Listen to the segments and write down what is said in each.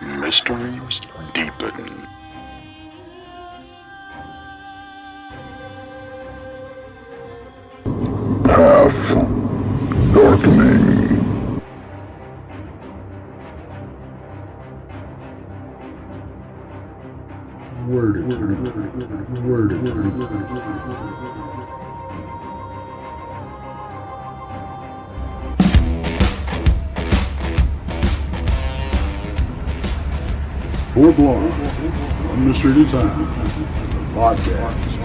Mysteries deepen. Path darkening. Word it. Word it. Four Blondes, One Mystery at a Time, podcast.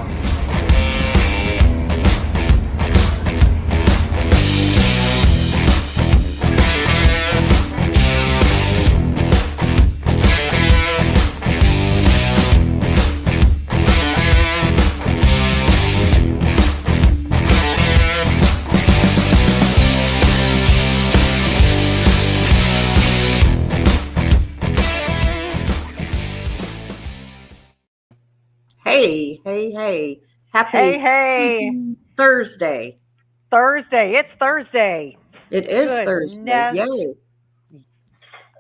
Hey. Happy Hey. Thursday. It's Thursday. It is Goodness. Thursday. Yay.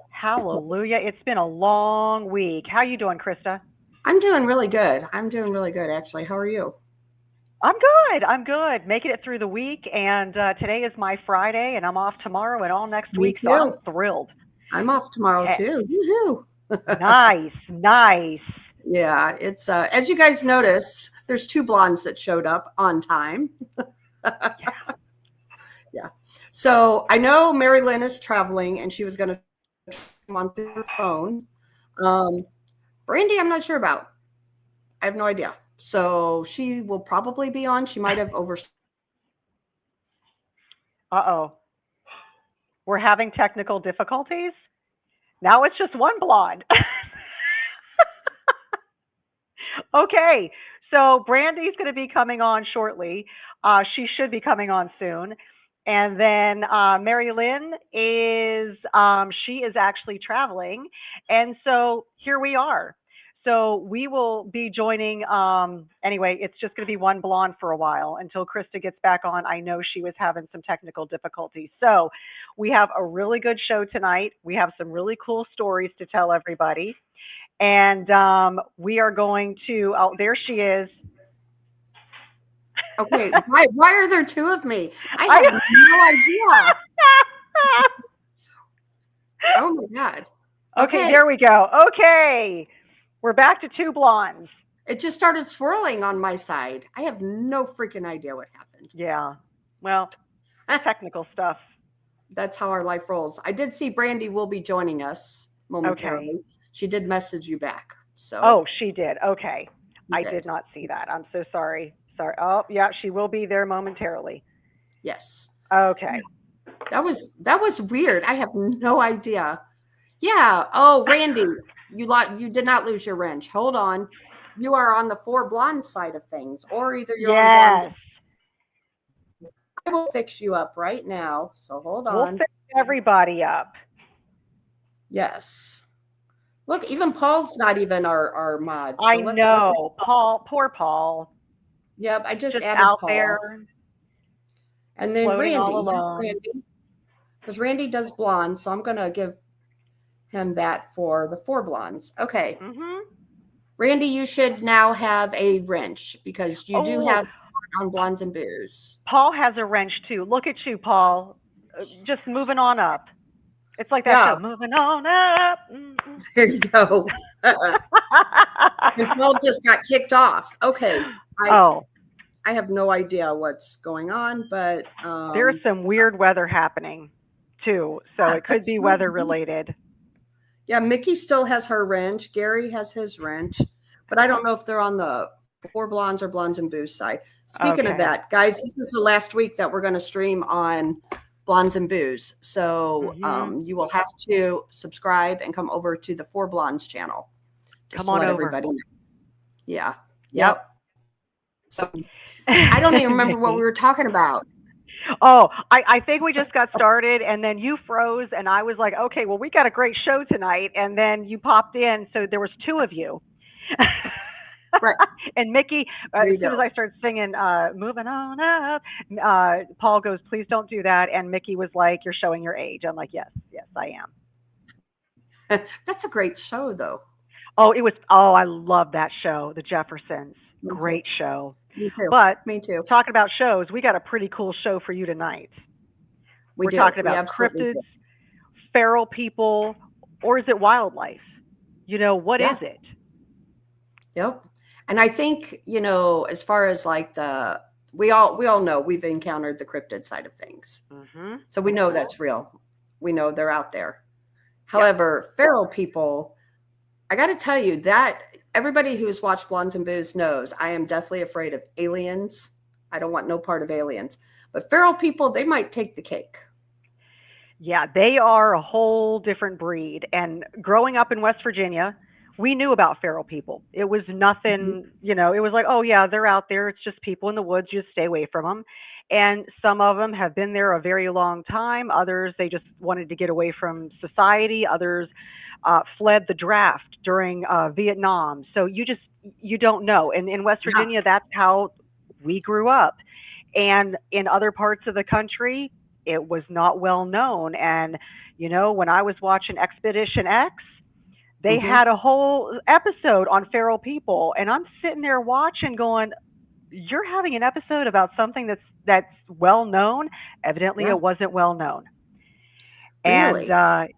Hallelujah. It's been a long week. How you doing, Krista? I'm doing really good. Actually. How are you? I'm good. Making it through the week. And today is my Friday, and I'm off tomorrow and all next week. too. So I'm thrilled. I'm off tomorrow too. Woohoo. Nice. Yeah, it's as you guys notice, there's two blondes that showed up on time. Yeah. So I know Mary Lynn is traveling and she was going to come on through her phone. Brandy, I'm not sure about. I have no idea. So she will probably be on. She might have over. Uh-oh. We're having technical difficulties. Now it's just one blonde. Okay, so Brandy's going to be coming on shortly. She should be coming on soon. And then Mary Lynn she is actually traveling. And so here we are. So we will be joining, anyway, it's just going to be one blonde for a while until Krista gets back on. I know she was having some technical difficulties. So we have a really good show tonight. We have some really cool stories to tell everybody. And we are going to, oh, there she is. Okay, why are there two of me? I have no idea. Oh my God. Okay, there we go. Okay, we're back to two blondes. It just started swirling on my side. I have no freaking idea what happened. Yeah, well, technical stuff. That's how our life rolls. I did see Brandy will be joining us momentarily. Okay. She did message you back. So. Oh, she did. Okay. I did not see that. I'm so sorry. Oh, yeah, she will be there momentarily. Yes. Okay. That was weird. I have no idea. Yeah. Oh, Randy, you did not lose your wrench. Hold on. You are on the Four Blonde side of things, or either you're on blonde. I will fix you up right now. So hold on. We'll fix everybody up. Yes. Look, even Paul's not even our mod. So I know. Paul, poor Paul. Yep, I just added out Paul. There. And then Randy. Because Randy does blonde, so I'm going to give him that for the Four Blondes. Okay. Mm-hmm. Randy, you should now have a wrench because you do have on Blondes and Booze. Paul has a wrench too. Look at you, Paul. Just moving on up. It's like that show, moving on up. Mm-hmm. There you go. And Paul just got kicked off. Okay. I have no idea what's going on, but there's some weird weather happening too. So it could be weather related. Yeah, Mickey still has her wrench. Gary has his wrench, but I don't know if they're on the Four Blondes or Blondes and Booze side. Speaking of that, guys, this is the last week that we're going to stream on Blondes and Booze. So you will have to subscribe and come over to the Four Blondes channel. Just come on let over. Everybody know. Yeah. Yep. So I don't even remember what we were talking about. Oh, I think we just got started and then you froze and I was like, okay, well, we got a great show tonight. And then you popped in. So there was two of you. Right. And Mickey, as soon as I started singing, moving on up, Paul goes, please don't do that. And Mickey was like, you're showing your age. I'm like, yes, I am. That's a great show, though. Oh, it was. Oh, I love that show, The Jeffersons. Me too. Great show. Me too. But Me too. talking about shows, we got a pretty cool show for you tonight. We We're do. talking We about absolutely cryptids, do. feral people, or is it wildlife? What is Yeah. it? Yep. And I think, as far as like we all know we've encountered the cryptid side of things. Mm-hmm. So we know that's real. We know they're out there. However, feral people, I got to tell you that everybody who's watched Blondes and Booze knows I am deathly afraid of aliens. I don't want no part of aliens. But feral people, they might take the cake. Yeah, they are a whole different breed. And growing up in West Virginia, we knew about feral people. It was nothing, it was like, oh, yeah, they're out there. It's just people in the woods. You just stay away from them. And some of them have been there a very long time. Others, they just wanted to get away from society. Others fled the draft during Vietnam. So you don't know. And in West Virginia, that's how we grew up. And in other parts of the country, it was not well known. And, when I was watching Expedition X, they had a whole episode on feral people. And I'm sitting there watching going, you're having an episode about something that's well known. Evidently, it wasn't well known. Really? And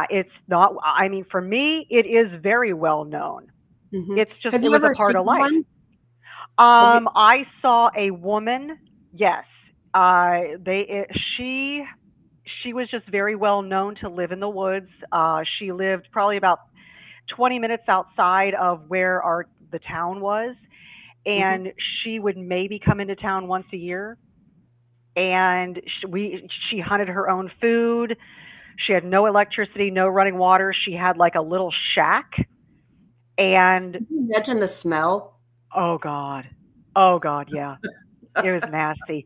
it's not. I mean, for me, it is very well known. It's just, it was a part of life. One? I saw a woman. Yes, she was just very well known to live in the woods. She lived probably about 20 minutes outside of where the town was. And she would maybe come into town once a year. And she hunted her own food. She had no electricity, no running water. She had like a little shack. And can you imagine the smell? Oh God, yeah. It was nasty.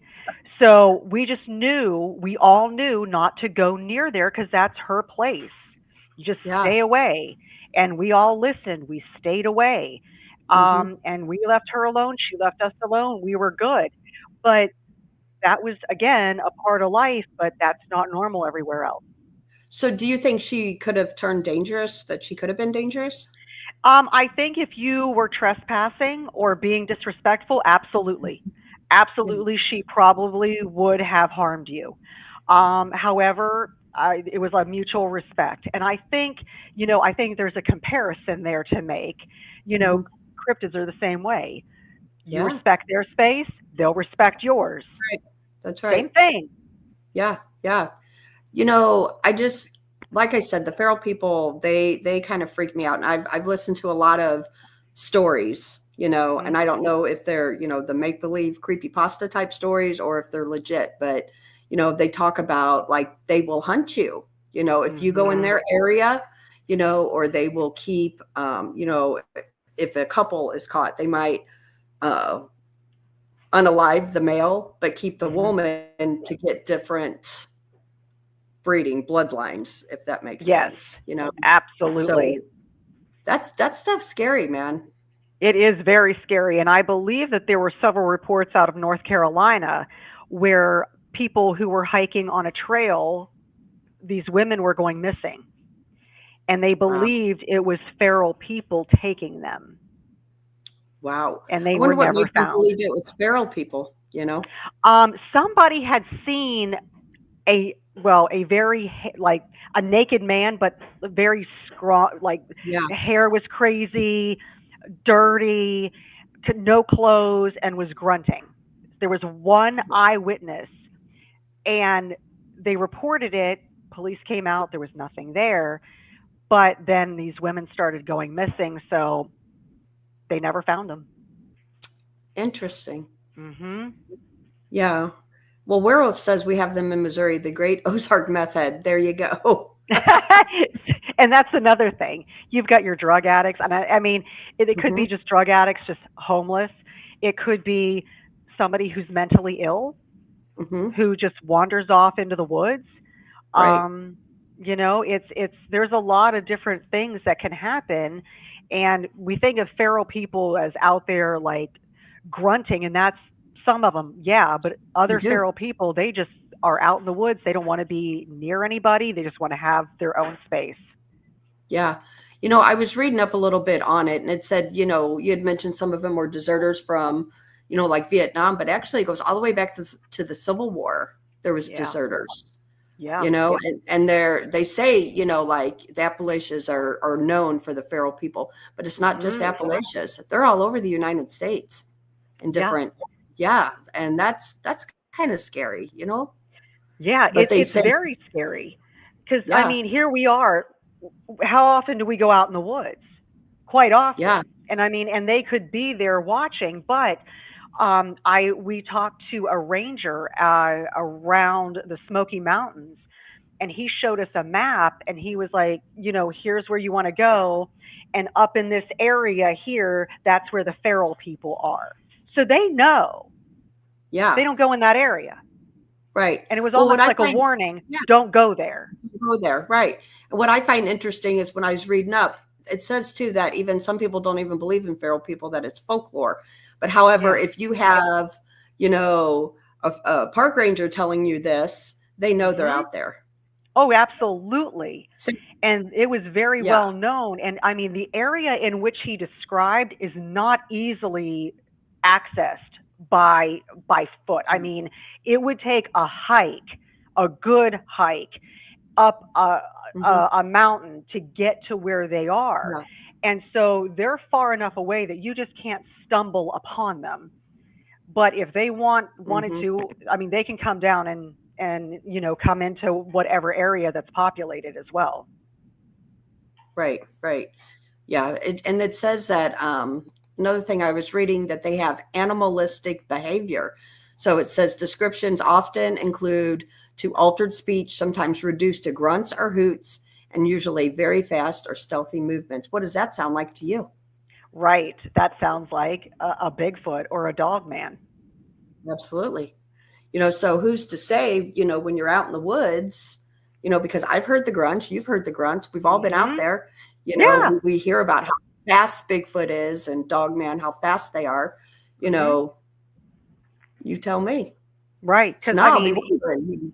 So we all knew not to go near there because that's her place. You just stay away. And we all listened. We stayed away. And we left her alone. She left us alone. We were good. But that was, again, a part of life, but that's not normal everywhere else. So do you think she could have turned dangerous, that she could have been dangerous? I think if you were trespassing or being disrespectful, absolutely. Absolutely, she probably would have harmed you. However, it was a mutual respect. And I think there's a comparison there to make. Cryptids are the same way. You respect their space, they'll respect yours. Right. That's right. Same thing. Yeah. Like I said, the feral people, they kind of freak me out. And I've listened to a lot of stories, and I don't know if they're, the make-believe creepypasta type stories or if they're legit, but, they talk about like they will hunt you, if you go in their area, or they will keep, if a couple is caught, they might unalive the male, but keep the woman to get different breeding bloodlines, if that makes sense. Absolutely. So that stuff's scary, man. It is very scary. And I believe that there were several reports out of North Carolina where people who were hiking on a trail, these women were going missing. And they believed it was feral people taking them. Wow. And they were never found. I believe it was feral people, Somebody had seen a very, like, a naked man, but very scrawny, hair was crazy, dirty, no clothes, and was grunting. There was one eyewitness, and they reported it. Police came out. There was nothing there. But then these women started going missing, so they never found them. Interesting. Mm-hmm. Yeah. Well, Werewolf says we have them in Missouri, the Great Ozark Meth Head. There you go. And that's another thing. You've got your drug addicts. And I mean, it could be just drug addicts, just homeless. It could be somebody who's mentally ill, who just wanders off into the woods. Right. There's a lot of different things that can happen. And we think of feral people as out there like grunting, and that's some of them. Yeah. But other feral people, they just are out in the woods. They don't want to be near anybody. They just want to have their own space. Yeah. I was reading up a little bit on it, and it said, you had mentioned some of them were deserters from, like Vietnam, but actually it goes all the way back to the Civil War. There was Yeah. deserters, Yeah. and they say, like the Appalachians are known for the feral people, but it's not just Appalachians. They're all over the United States in different, and that's kind of scary, Yeah, but they it's say, very scary because I yeah, mean, here we are. How often do we go out in the woods? Quite yeah, often, and I mean, and they could be there watching. But we talked to a ranger around the Smoky Mountains, and he showed us a map, and he was like, here's where you want to go, and up in this area here, that's where the feral people are. So they know yeah, they don't go in that area. right. And it was Well, what almost I like a find, warning, yeah, don't go there. go there, right. And what I find interesting is when I was reading up, it says too that even some people don't even believe in feral people, that it's folklore. But however, Yeah. if you have, a park ranger telling you this, they know they're Hmm. out there. Oh, absolutely. So, And it was very yeah, well known. And I mean, the area in which he described is not easily accessed by foot. I mean, it would take a hike, a good hike, up hmm, a mountain to get to where they are. yeah, And so they're far enough away that you just can't stumble upon them. But if they wanted hmm, to, I mean, they can come down and come into whatever area that's populated as well. right, right. Yeah, and it says that another thing I was reading that they have animalistic behavior. So it says descriptions often include to altered speech, sometimes reduced to grunts or hoots, and usually very fast or stealthy movements. What does that sound like to you? Right. That sounds like a Bigfoot or a dog man. Absolutely. So who's to say, when you're out in the woods, because I've heard the grunts, you've heard the grunts, we've all been out Hmm. there, Yeah. we hear about how fast Bigfoot is and Dogman, how fast they are, you Hmm. know, you tell me. Right. So Because I now I'll be mean, wondering,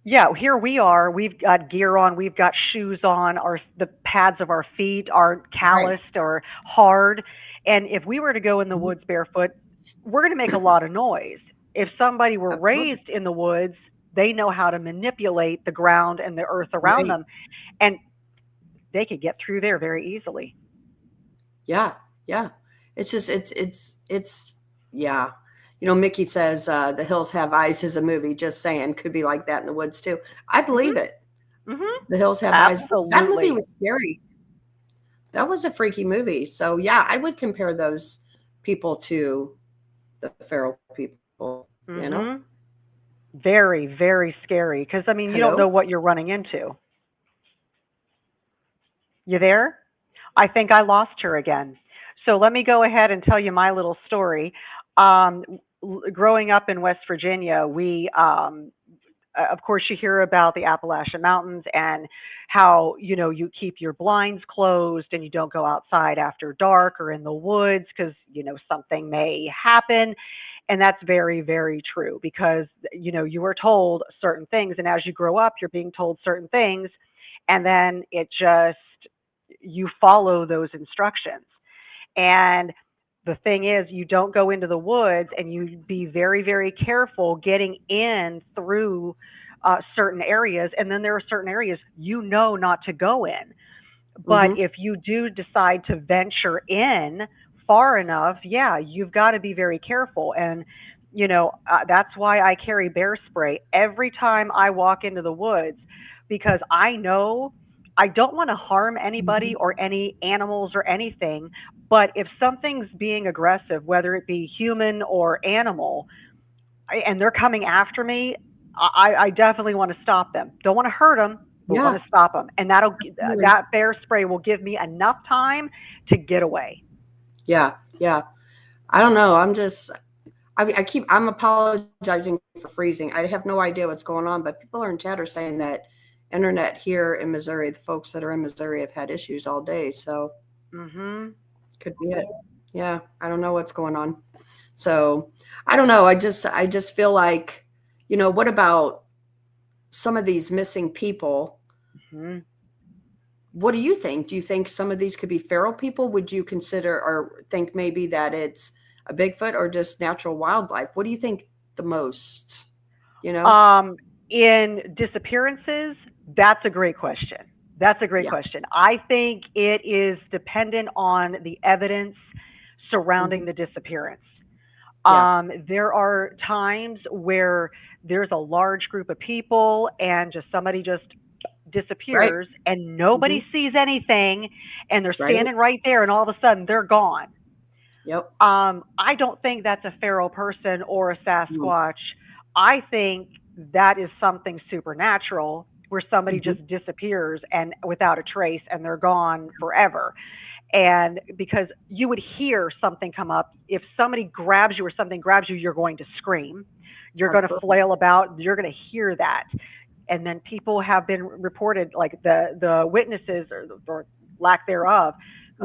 yeah, here we are. We've got gear on. We've got shoes on. The pads of our feet aren't right. calloused or hard. And if we were to go in the Mhm. woods barefoot, we're going to make a lot of noise. If somebody were Absolutely. raised in the woods, they know how to manipulate the ground and the earth around Right. them, and they could get through there very easily. Yeah. Yeah. It's just, yeah. Mickey says The Hills Have Eyes is a movie, just saying, could be like that in the woods too. I believe Hmm. it. Hmm. The Hills Have Eyes. That movie Absolutely. was scary. That was a freaky movie. So yeah, I would compare those people to the feral people. Hmm. Very, very scary. Because I mean, you don't know Hello? what you're running into. You there? I think I lost her again. So let me go ahead and tell you my little story. Um, Growing up in West Virginia, of course, you hear about the Appalachian Mountains and how, you keep your blinds closed and you don't go outside after dark or in the woods because, something may happen. And that's very, very true because, you were told certain things. And as you grow up, you're being told certain things. And then you follow those instructions. And the thing is, you don't go into the woods and you be very, very careful getting in through certain areas. And then there are certain areas not to go in. But Mm-hmm. if you do decide to venture in far enough, yeah, you've got to be very careful. And, that's why I carry bear spray every time I walk into the woods because I know I don't want to harm anybody Mm-hmm. or any animals or anything. But if something's being aggressive, whether it be human or animal, and they're coming after me, I definitely want to stop them. Don't want to hurt them, but want Yeah. to stop them. And Absolutely. that bear spray will give me enough time to get away. Yeah. Yeah. I don't know. I'm apologizing for freezing. I have no idea what's going on, but people are in chat are saying that internet here in Missouri, the folks that are in Missouri have had issues all day. So Hmm. could be it. Yeah. I don't know what's going on. So I don't know. I just feel like, what about some of these missing people? Hmm. what do you think? Do you think some of these could be feral people? Would you consider or think maybe that it's a Bigfoot or just natural wildlife? What do you think the most? You know? In disappearances, that's a great question. That's a great question. I think it is dependent on the evidence surrounding the disappearance. There are times where there's a large group of people and just somebody just disappears and nobody sees anything and they're standing right there and all of a sudden they're gone. Yep. I don't think that's a feral person or a Sasquatch. I think that is something supernatural where somebody just disappears and without a trace and they're gone forever. And because you would hear something come up, if somebody grabs you or something grabs you, you're going to scream, you're going to flail about, you're going to hear that. And then people have been reported, like the witnesses or lack thereof,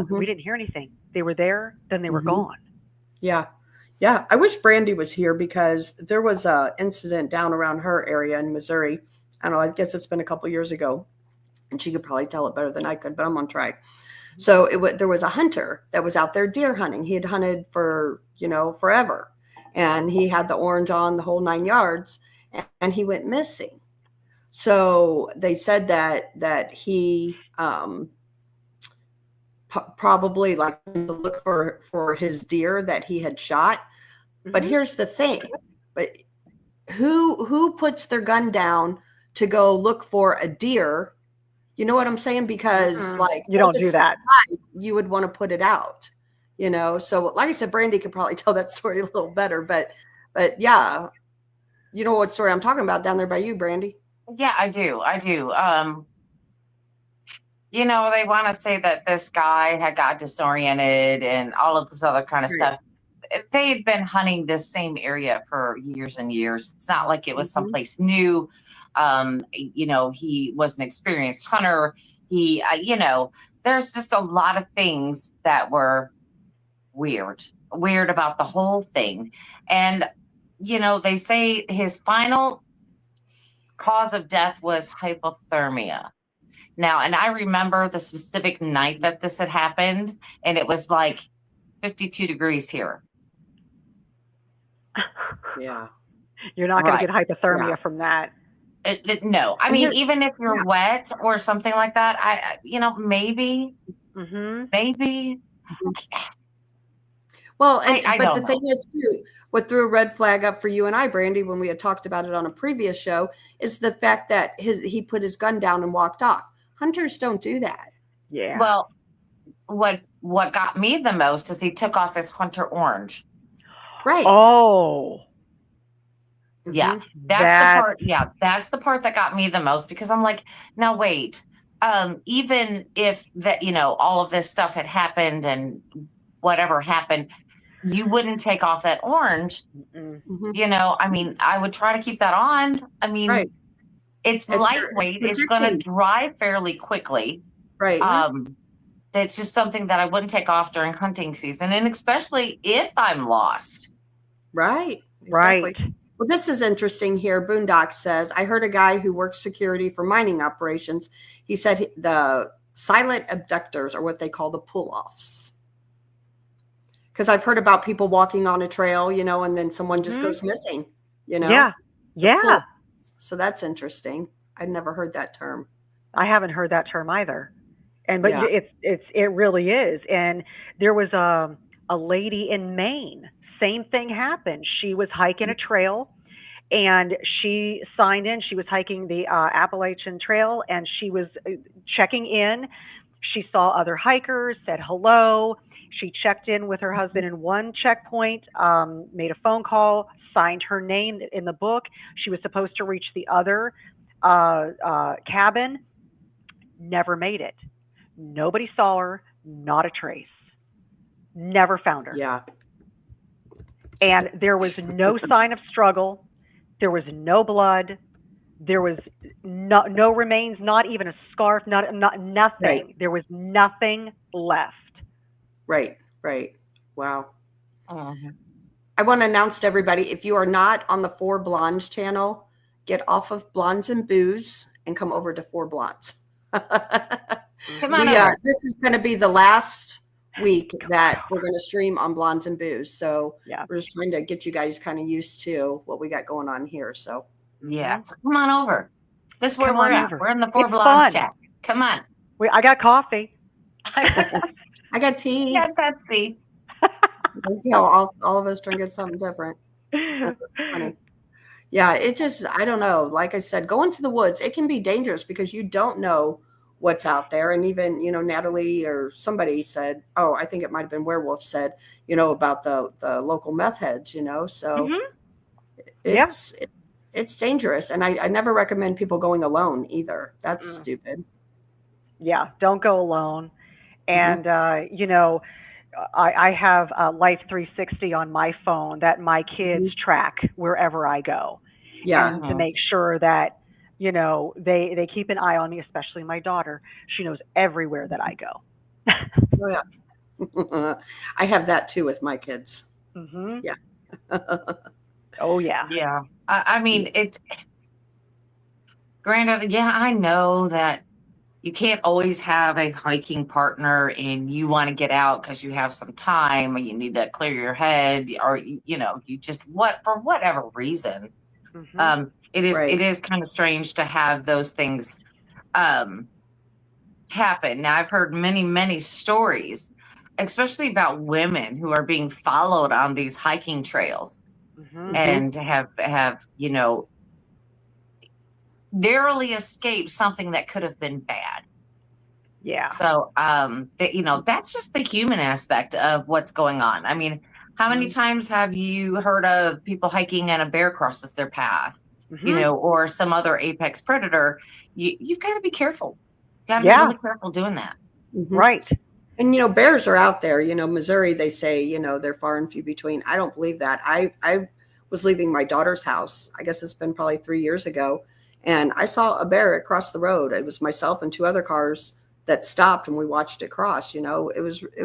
we didn't hear anything. They were there, then they were gone. Yeah. Yeah. I wish Brandy was here because there was an incident down around her area in Missouri. I don't know, I guess it's been a couple years ago and she could probably tell it better than I could, but I'm going to try. So there was a hunter that was out there deer hunting. He had hunted for, forever. And he had the orange on, the whole 9 yards, and he went missing. So they said that he probably like to look for his deer that he had shot. But here's the thing. But who puts their gun down to go look for a deer? You know what I'm saying? Because like you don't do that. You would want to put it out, So like I said, Brandy could probably tell that story a little better, but yeah, you know what story I'm talking about down there by you, Brandy? Yeah, I do. They want to say that this guy had got disoriented and all of this other kind of stuff. They had been hunting this same area for years and years. It's not like it was someplace new. He was an experienced hunter. He, there's just a lot of things that were weird about the whole thing. And, they say his final cause of death was hypothermia. Now, and I remember the specific night that this had happened, and it was like 52 degrees here. Yeah. You're not going to get hypothermia from that. No, I mean, even if you're wet or something like that, maybe. Well, but the thing is too, what threw a red flag up for you and I, Brandy, when we had talked about it on a previous show, is the fact that he put his gun down and walked off. Hunters don't do that. Yeah. Well, what got me the most is he took off his hunter orange. Right. Oh. Yeah, that's the part. Yeah, that's the part that got me the most because I'm like, now wait, even if that, all of this stuff had happened and whatever happened, you wouldn't take off that orange. I mean, I would try to keep that on. I mean, it's lightweight. It's going to dry fairly quickly. Right. It's just something that I wouldn't take off during hunting season, and especially if I'm lost. Right. Exactly. Right. Well, this is interesting here. Boondock says, I heard a guy who works security for mining operations. He said the silent abductors are what they call the pull-offs. Because I've heard about people walking on a trail, and then someone just goes missing, Yeah. Yeah. So that's interesting. I'd never heard that term. I haven't heard that term either. But it really is. And there was a lady in Maine. Same thing happened. She was hiking a trail and she signed in. She was hiking the Appalachian Trail and she was checking in. She saw other hikers, said hello. She checked in with her husband in one checkpoint, made a phone call, signed her name in the book. She was supposed to reach the other cabin, never made it. Nobody saw her, not a trace. Never found her. Yeah. And there was no sign of struggle. There was no blood. There was no remains, not even a scarf, nothing. Right. There was nothing left. Right. Wow. I want to announce to everybody, if you are not on the Four Blondes channel, get off of Blondes and Booze and come over to Four Blondes. Come on over. This is going to be the last week that we're going to stream on Blondes and Booze. So we're just trying to get you guys kind of used to what we got going on here. So so come on over. This is where we're at. We're in the Four Blondes chat. Come on. I got coffee. I got tea. Yeah, Pepsi. All of us drinking something different. That's funny. Yeah, it just, I don't know. Like I said, go into the woods. It can be dangerous because you don't know what's out there. And even, Natalie or somebody said, I think it might have been Werewolf said, about the local meth heads, so it's dangerous. And I never recommend people going alone either. That's stupid. Yeah, don't go alone. And, I have Life 360 on my phone that my kids track wherever I go. Yeah. And to make sure that, they keep an eye on me, especially my daughter. She knows everywhere that I go. I have that too with my kids. Yeah. Oh, yeah. Yeah. I mean, granted, I know that you can't always have a hiking partner and you want to get out because you have some time or you need to clear your head or, you just for whatever reason. It is kind of strange to have those things happen. Now, I've heard many, many stories, especially about women who are being followed on these hiking trails and have narrowly escaped something that could have been bad. Yeah. So, that's just the human aspect of what's going on. I mean, how many times have you heard of people hiking and a bear crosses their path, or some other apex predator? You've got to be careful. Got to be really careful doing that. Right. And, bears are out there, Missouri, they say, they're far and few between. I don't believe that. I was leaving my daughter's house. I guess it's been probably 3 years ago. And I saw a bear across the road. It was myself and 2 other cars that stopped and we watched it cross. It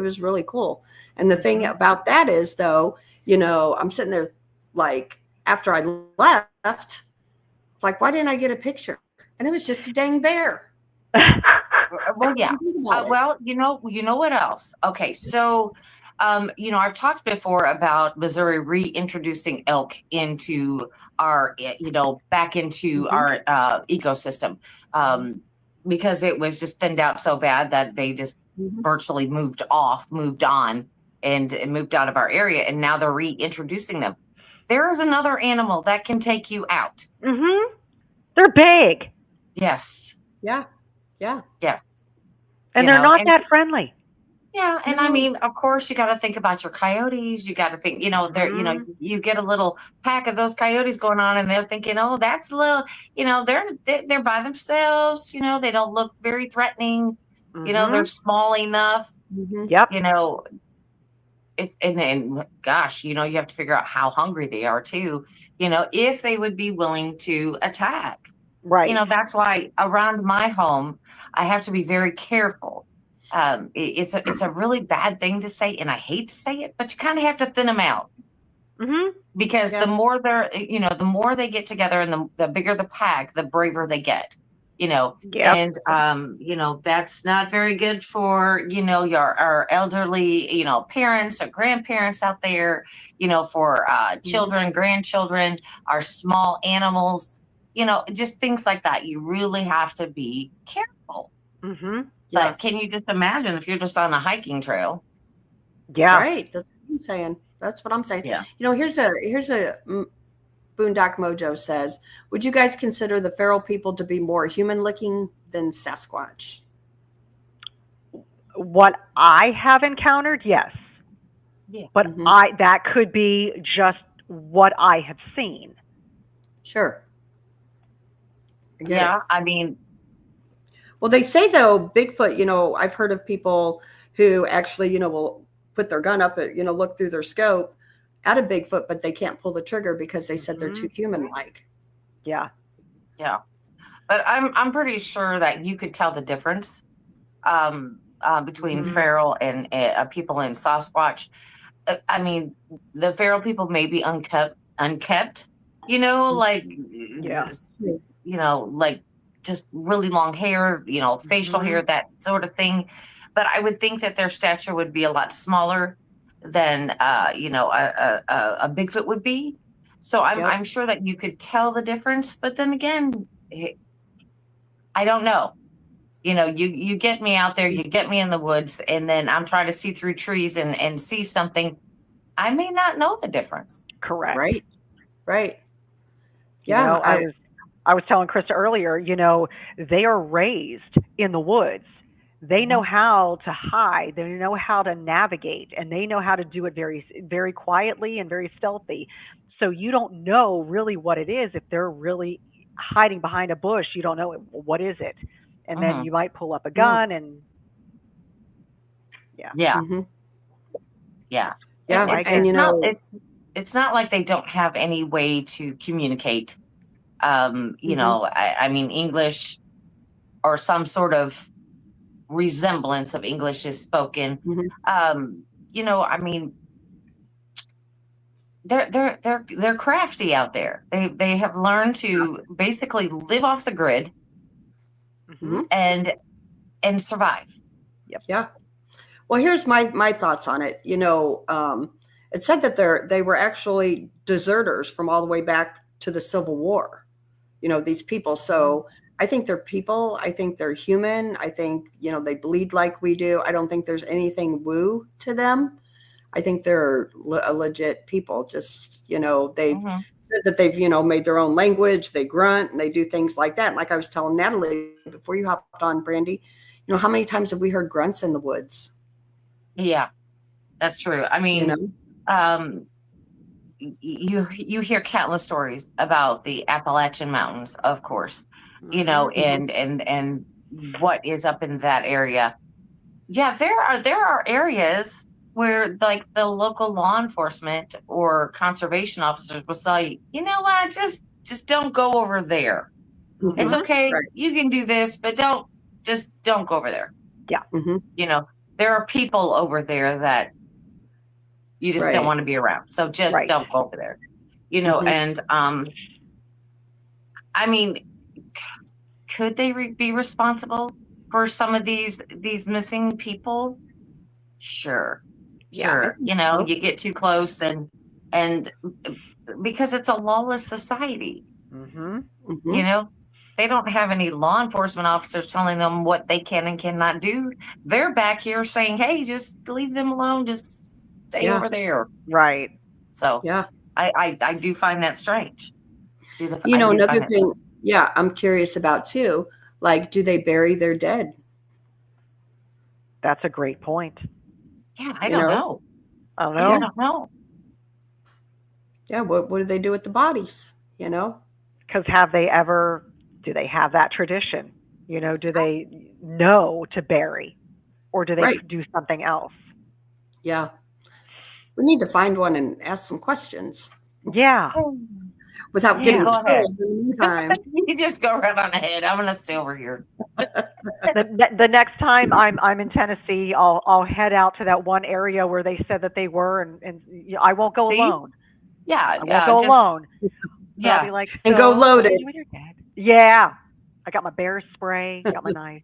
was really cool. And the thing about that is, though, I'm sitting there like after I left, it's like, why didn't I get a picture? And it was just a dang bear. Well, yeah. Well, you know what else? Okay, so I've talked before about Missouri reintroducing elk into our, back into our ecosystem, because it was just thinned out so bad that they just virtually moved on, and moved out of our area, and now they're reintroducing them. There is another animal that can take you out. They're big. Yes. Yeah. Yeah. Yes. And they're not that friendly. Yeah, and I mean, of course, you got to think about your coyotes. You got to think, you get a little pack of those coyotes going on, and they're thinking, oh, that's a little, they're by themselves. They don't look very threatening. They're small enough. Yep. It's and gosh, you have to figure out how hungry they are too. If they would be willing to attack. Right. That's why around my home, I have to be very careful. It's a really bad thing to say, and I hate to say it, but you kind of have to thin them out, because the more the more they get together, and the bigger the pack, the braver they get, and that's not very good for our elderly parents or grandparents out there, for children, grandchildren, our small animals, just things like that. You really have to be careful. But can you just imagine if you're just on a hiking trail? Yeah. Right. That's what I'm saying. Yeah. Here's a Boondock Mojo says, would you guys consider the feral people to be more human looking than Sasquatch? What I have encountered, yes. Yeah. But that could be just what I have seen. Sure. Yeah. I mean, well, they say, though, Bigfoot, I've heard of people who actually, will put their gun up at, look through their scope at a Bigfoot, but they can't pull the trigger because they said they're too human-like. Yeah. Yeah. But I'm pretty sure that you could tell the difference between feral and people in Sasquatch. I mean, the feral people may be unkept, like, like just really long hair, facial hair, that sort of thing. But I would think that their stature would be a lot smaller than a Bigfoot would be. So I'm sure that you could tell the difference. But then again, I don't know. You get me out there, you get me in the woods, and then I'm trying to see through trees and see something. I may not know the difference. Correct. Right. Yeah. I was telling Krista earlier, they are raised in the woods. They know how to hide. They know how to navigate, and they know how to do it very, very quietly and very stealthy. So you don't know really what it is. If they're really hiding behind a bush, you don't know what is it. And then you might pull up a gun and Yeah. It's not like they don't have any way to communicate. I mean, English or some sort of resemblance of English is spoken. I mean, they're crafty out there. They have learned to basically live off the grid and survive. Yep. Yeah. Well, here's my thoughts on it. It said that they were actually deserters from all the way back to the Civil War. These people. So I think they're people. I think they're human. I think, they bleed like we do. I don't think there's anything woo to them. I think they're a legit people. Just, they've said that they've, made their own language. They grunt and they do things like that. Like I was telling Natalie before you hopped on, Brandy, how many times have we heard grunts in the woods? Yeah, that's true. I mean, you hear countless stories about the Appalachian Mountains, of course, and what is up in that area. Yeah, there are areas where like the local law enforcement or conservation officers will say, you know what, just don't go over there. It's okay. Right. You can do this, but don't go over there. Yeah. There are people over there that you just don't want to be around. So just don't go over there, and I mean, could they be responsible for some of these missing people? Sure. You get too close and because it's a lawless society, they don't have any law enforcement officers telling them what they can and cannot do. They're back here saying, hey, just leave them alone. Just stay over there. Right. So I do find that strange. Another thing, I'm curious about too, like, do they bury their dead? That's a great point. Yeah, I don't know. I don't know. Yeah, what do they do with the bodies? Because do they have that tradition? Do they know to bury, or do they do something else? Yeah. We need to find one and ask some questions. Yeah. Without getting killed in the meantime. You just go right on ahead. I'm gonna stay over here. The next time I'm in Tennessee, I'll head out to that one area where they said that they were, and I won't go alone. Yeah, I won't go alone. Yeah, I'll be like, and go loaded. Yeah, I got my bear spray, got my knife.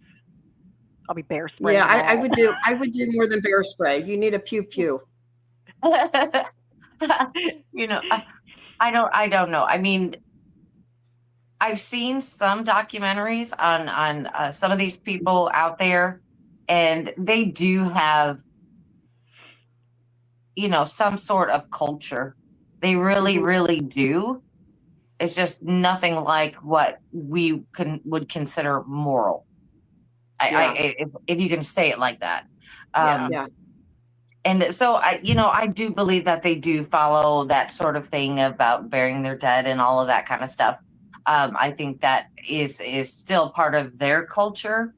I'll be bear spray. Yeah, I would do more than bear spray. You need a pew pew. I don't know. I mean, I've seen some documentaries on some of these people out there, and they do have, some sort of culture. They really, really do. It's just nothing like what we would consider moral. If you can say it like that. And so I do believe that they do follow that sort of thing about burying their dead and all of that kind of stuff. I think that is still part of their culture.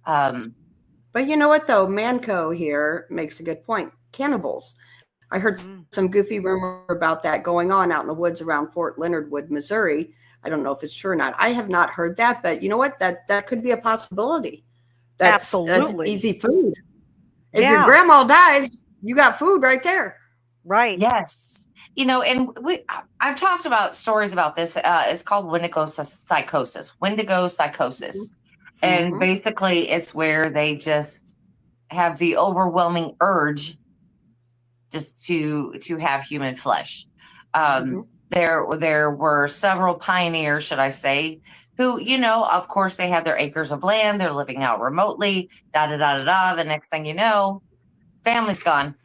But you know what, though? Manco here makes a good point. Cannibals. I heard some goofy rumor about that going on out in the woods around Fort Leonard Wood, Missouri. I don't know if it's true or not. I have not heard that, but you know what? That could be a possibility. That's easy food. If your grandma dies, you got food right there. Right. Yes. and I've talked about stories about this. It's called Wendigo psychosis. And basically, it's where they just have the overwhelming urge just to have human flesh. There were several pioneers, should I say, who, of course, they have their acres of land. They're living out remotely. The next thing you know, family's gone.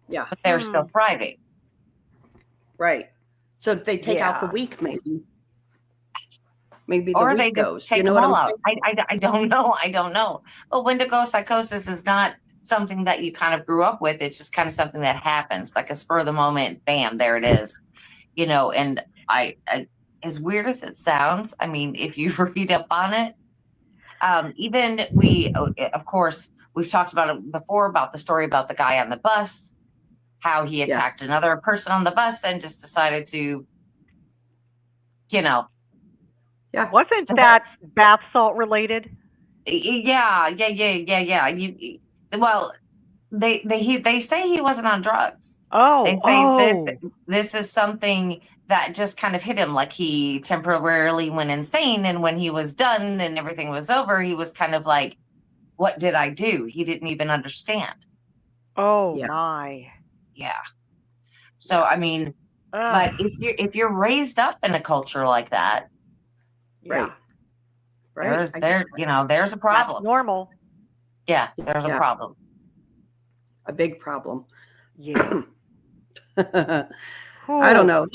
Yeah, but they're still thriving. Right. So they take out the weak, maybe. Maybe or the they weak just goes. take You know them what all I'm out. saying? I don't know. Well, Wendigo psychosis is not something that you kind of grew up with. It's just kind of something that happens, like a spur of the moment. Bam, there it is. And I as weird as it sounds, I mean, if you read up on it, even of course, we've talked about it before, about the story about the guy on the bus, how he attacked another person on the bus and just decided to, Yeah. Wasn't that bath salt related? Yeah. Well, they say he wasn't on drugs. They say this is something that just kind of hit him, like he temporarily went insane, and when he was done and everything was over, he was kind of like, what did I do? He didn't even understand. My. Yeah. So I mean, but if you're raised up in a culture like that, right. There's a problem. That's normal. Yeah, there's a problem. A big problem. Yeah. I don't know.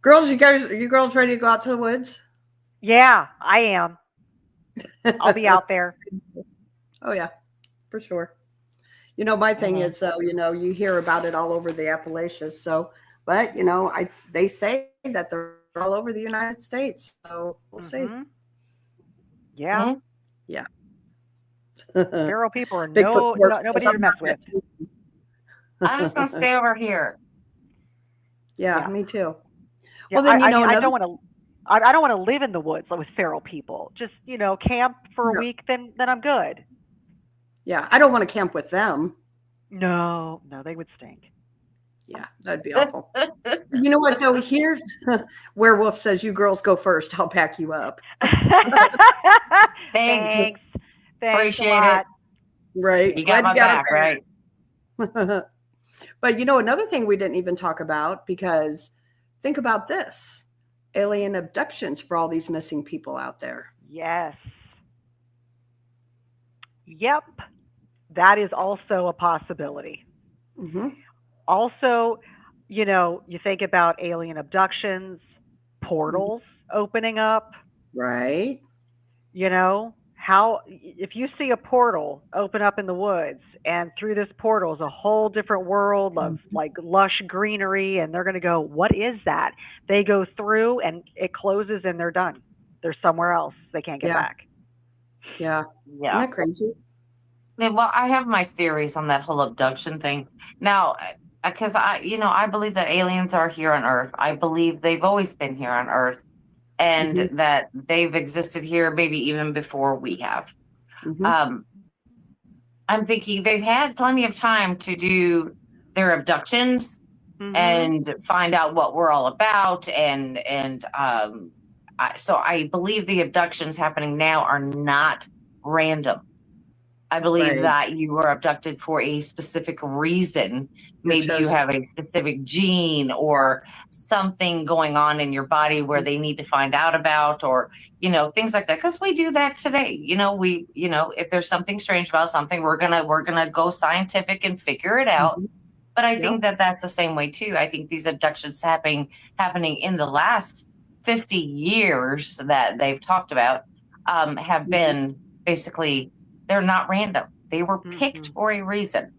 Girls, you girls ready to go out to the woods? Yeah, I am. I'll be out there. Oh yeah, for sure. My thing is though, you hear about it all over the Appalachians. So, but they say that they're all over the United States. So we'll see. Yeah. Yeah. Feral people are nobody to mess with. I'm just gonna stay over here. Yeah, me too. Yeah, well, then I don't want to live in the woods with feral people. Just camp for a week, then I'm good. Yeah, I don't want to camp with them. No, they would stink. Yeah, that'd be awful. You know what though? Here's Werewolf says, "You girls go first. I'll pack you up." Thanks. Appreciate it. Right. You got my back, right? But another thing we didn't even talk about, because think about this: alien abductions for all these missing people out there. Yes. Yep. That is also a possibility. Also, you think about alien abductions, portals opening up. Right. How, if you see a portal open up in the woods, and through this portal is a whole different world of like lush greenery, and they're going to go, what is that? They go through and it closes and they're done. They're somewhere else. They can't get back. Yeah. Isn't that crazy? Yeah, well, I have my theories on that whole abduction thing. Now, because I believe that aliens are here on Earth. I believe they've always been here on Earth, and that they've existed here maybe even before we have. I'm thinking they've had plenty of time to do their abductions and find out what we're all about, so I believe the abductions happening now are not random. I believe that you were abducted for a specific reason. Maybe you have a specific gene or something going on in your body where they need to find out about, or, things like that. Because we do that today. If there's something strange about something, we're gonna go scientific and figure it out. But I think that that's the same way too. I think these abductions happening in the last 50 years that they've talked about have been basically, they're not random. They were picked for a reason.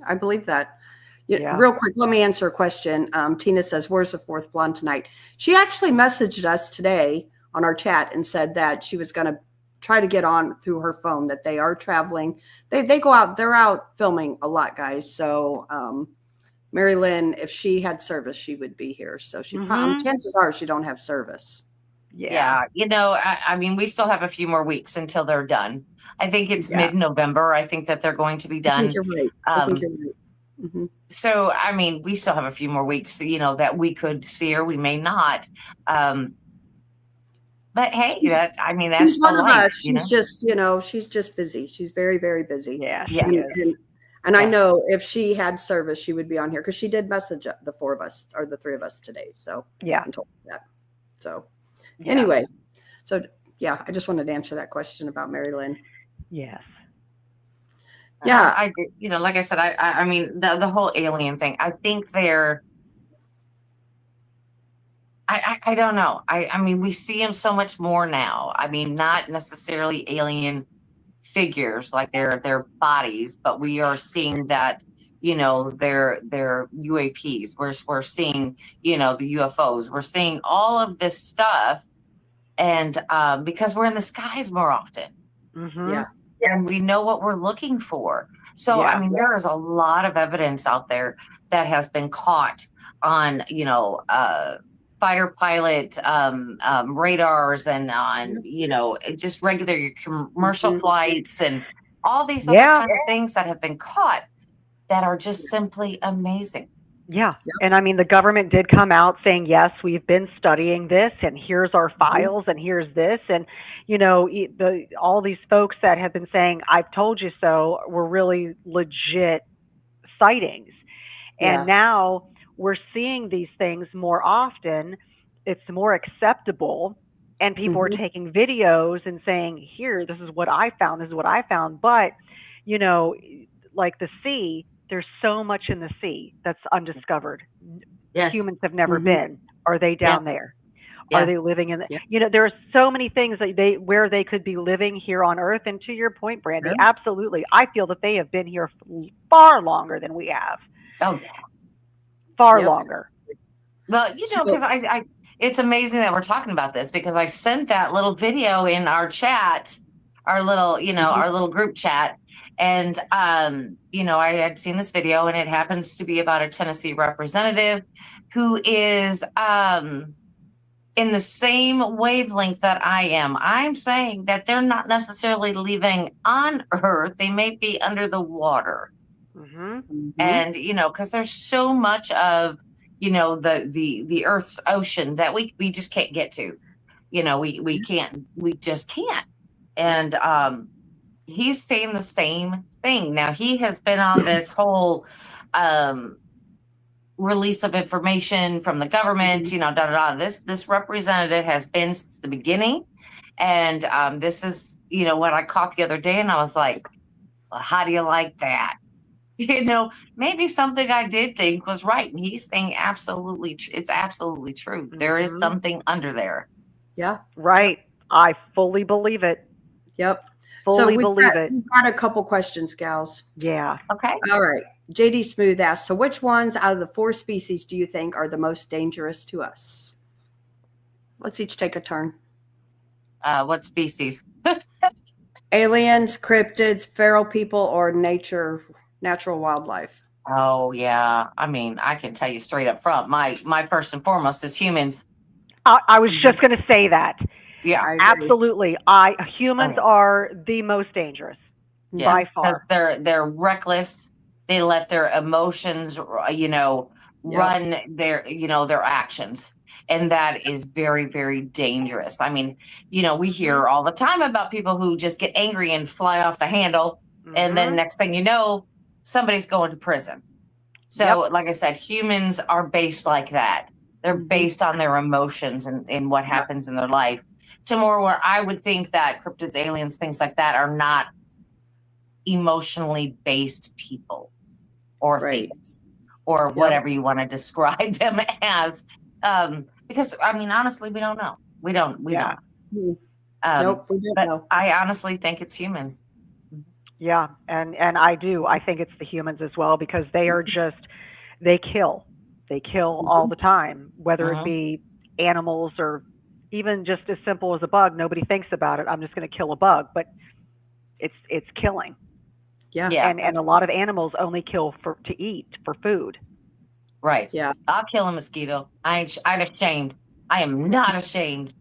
I believe that. Real quick, let me answer a question. Tina says, "Where's the fourth blonde tonight?" She actually messaged us today on our chat and said that she was going to try to get on through her phone, that they are traveling. They go out. They're out filming a lot, guys. So Mary Lynn, if she had service, she would be here. So she chances are she don't have service. Yeah. I mean, we still have a few more weeks until they're done. I think it's mid-November. I think that they're going to be done. I think you're right. So, I mean, we still have a few more weeks, that we could see her. We may not. But hey, that's She's the one of life. us. She's just, she's just busy. She's very, very busy. Yeah, and I know if she had service, she would be on here because she did message the 4 of us or the 3 of us today. So yeah, I told her that. So anyway, I just wanted to answer that question about Mary Lynn. Yes. Yeah, I like I said, I mean, the whole alien thing. I think they're. I don't know. I mean, we see them so much more now. I mean, not necessarily alien figures like their bodies, but we are seeing that, their UAPs. We're seeing, the UFOs. We're seeing all of this stuff, and because we're in the skies more often. yeah, and we know what we're looking for. So, I mean, there is a lot of evidence out there that has been caught on, fighter pilot radars and on, just regular commercial flights and all these other kind of things that have been caught that are just simply amazing. Yeah. And I mean, the government did come out saying, yes, we've been studying this and here's our files and here's this. And, all these folks that have been saying, I've told you so, were really legit sightings. And now we're seeing these things more often. It's more acceptable. And people are taking videos and saying, here, this is what I found. This is what I found. But, like the sea, there's so much in the sea that's undiscovered. Yes. Humans have never been. Are they down there? Are they living in the, there are so many things that where they could be living here on Earth. And to your point, Brandy, absolutely. I feel that they have been here far longer than we have. Oh, yeah. Far longer. Well, because it's amazing that we're talking about this because I sent that little video in our chat, our little, our little group chat. And, I had seen this video and it happens to be about a Tennessee representative who is in the same wavelength that I am. I'm saying that they're not necessarily living on Earth. They may be under the water. And, because there's so much of, the Earth's ocean that we just can't get to. We just can't. And he's saying the same thing. Now, he has been on this whole release of information from the government, This representative has been since the beginning. And this is, what I caught the other day. And I was like, well, how do you like that? Maybe something I did think was right. And he's saying it's absolutely true. There is something under there. Yeah. Right. I fully believe it. Yep. Fully believe it. We've got a couple questions, gals. Yeah. Okay. All right. JD Smooth asks, so which ones out of the 4 species do you think are the most dangerous to us? Let's each take a turn. What species? Aliens, cryptids, feral people, or natural wildlife? Oh, yeah. I mean, I can tell you straight up front, my first and foremost is humans. I was just going to say that. Yeah, absolutely. Humans are the most dangerous by far. Because they're reckless. They let their emotions, run their actions. And that is very, very dangerous. I mean, we hear all the time about people who just get angry and fly off the handle. And then next thing you know, somebody's going to prison. So, like I said, humans are based like that. They're based on their emotions and what happens in their life. To more where I would think that cryptids, aliens, things like that are not emotionally based people or things or whatever you want to describe them as. Because, I mean, honestly, we don't know. We don't. Nope, we don't know. I honestly think it's humans. Yeah, and I do. I think it's the humans as well because they are they kill. They kill all the time, whether it be animals or even just as simple as a bug. Nobody thinks about it. I'm just going to kill a bug, but it's killing. Yeah. And a lot of animals only kill to eat, for food. Right. Yeah. I'll kill a mosquito. I'm ashamed. I am not ashamed.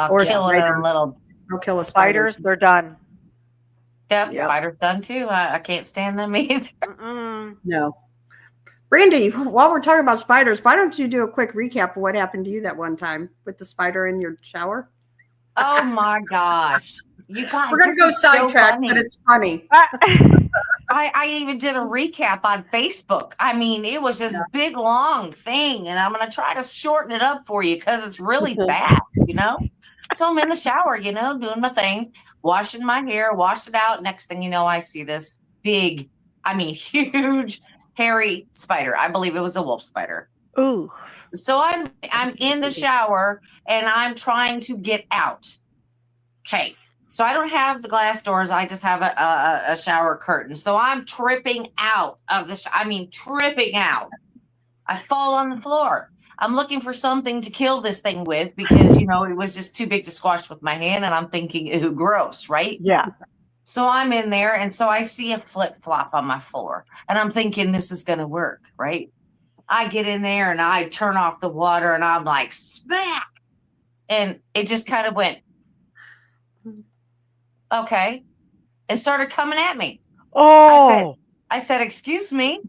Or kill a little. I'll kill a spider. Spiders, they're done. Yep, spiders done too. I can't stand them either. No. Brandy, while we're talking about spiders, why don't you do a quick recap of what happened to you that one time with the spider in your shower? Oh my gosh. You guys, We're going to go sidetrack, but it's funny. I even did a recap on Facebook. I mean, it was this big, long thing, and I'm going to try to shorten it up for you because it's really bad, So I'm in the shower, doing my thing, washing my hair, washed it out. Next thing you know, I see this big, huge, hairy spider. I believe it was a wolf spider. Ooh. So I'm in the shower, and I'm trying to get out. Okay. So I don't have the glass doors. I just have a shower curtain. So I'm tripping out of tripping out. I fall on the floor. I'm looking for something to kill this thing with because, it was just too big to squash with my hand. And I'm thinking, ew, gross, right? Yeah. So I'm in there. And so I see a flip-flop on my floor. And I'm thinking this is going to work, right? I get in there and I turn off the water and I'm like, smack. And it just kind of went, okay, and started coming at me. Oh, I said, excuse me,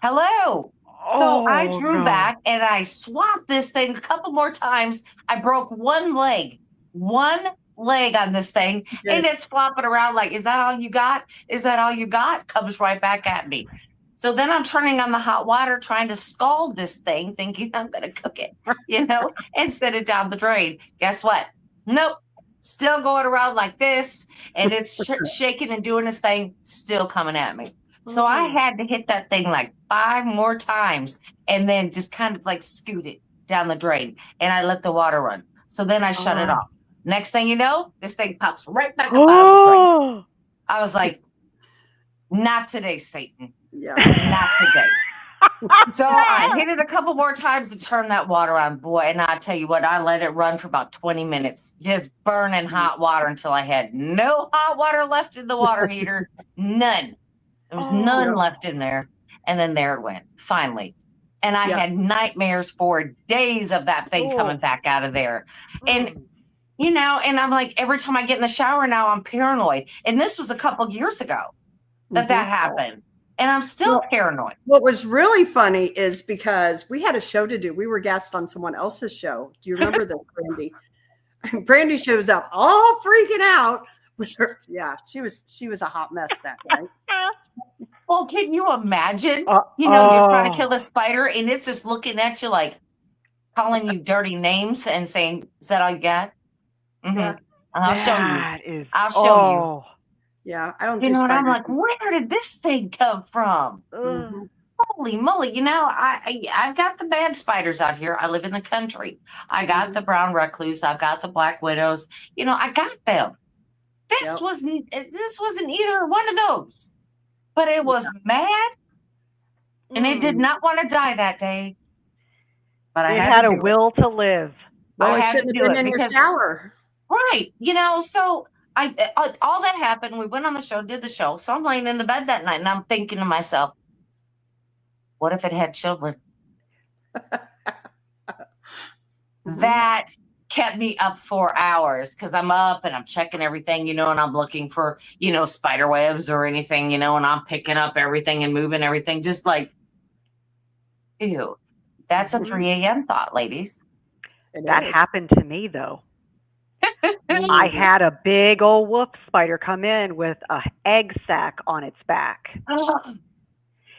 hello. So I drew back and I swapped this thing a couple more times. I broke one leg on this thing, and it's flopping around like, is that all you got? Is that all you got? Comes right back at me. So then I'm turning on the hot water, trying to scald this thing, thinking I'm going to cook it, and set it down the drain. Guess what? Nope. Still going around like this, and it's shaking and doing this thing, still coming at me. So I had to hit that thing like 5 more times and then just kind of like scoot it down the drain, and I let the water run. So then I shut it off. Next thing you know, this thing pops right back up out of the drain. I was like, not today, Satan. Yeah. Not today. So I hit it a couple more times to turn that water on, boy. And I tell you what, I let it run for about 20 minutes, just burning hot water until I had no hot water left in the water heater. None. There was none left in there. And then there it went, finally. And I had nightmares for days of that thing coming back out of there. And, and I'm like, every time I get in the shower now, I'm paranoid. And this was a couple years ago that happened. And I'm still paranoid. What was really funny is because we had a show to do. We were guests on someone else's show. Do you remember this, Brandy? Brandy shows up all freaking out. Yeah, she was a hot mess that night. Well, can you imagine? You're trying to kill a spider and it's just looking at you like calling you dirty names and saying, is that all you got? Mm-hmm. Yeah. I'll show you. I'll show you. Yeah, I don't. And I'm like, where did this thing come from? Mm-hmm. Holy moly! I've got the bad spiders out here. I live in the country. I got the brown recluse. I've got the black widows. I got them. This wasn't either one of those. But it was mad, and it did not want to die that day. But I had a will to live. Well, I shouldn't have been in your shower, right? So. All that happened. We went on the show, did the show. So I'm laying in the bed that night and I'm thinking to myself, what if it had children? That kept me up for hours because I'm up and I'm checking everything, and I'm looking for, spider webs or anything, and I'm picking up everything and moving everything. Just like, ew, that's a 3 a.m. thought, ladies. That happened to me, though. I had a big old wolf spider come in with an egg sac on its back. And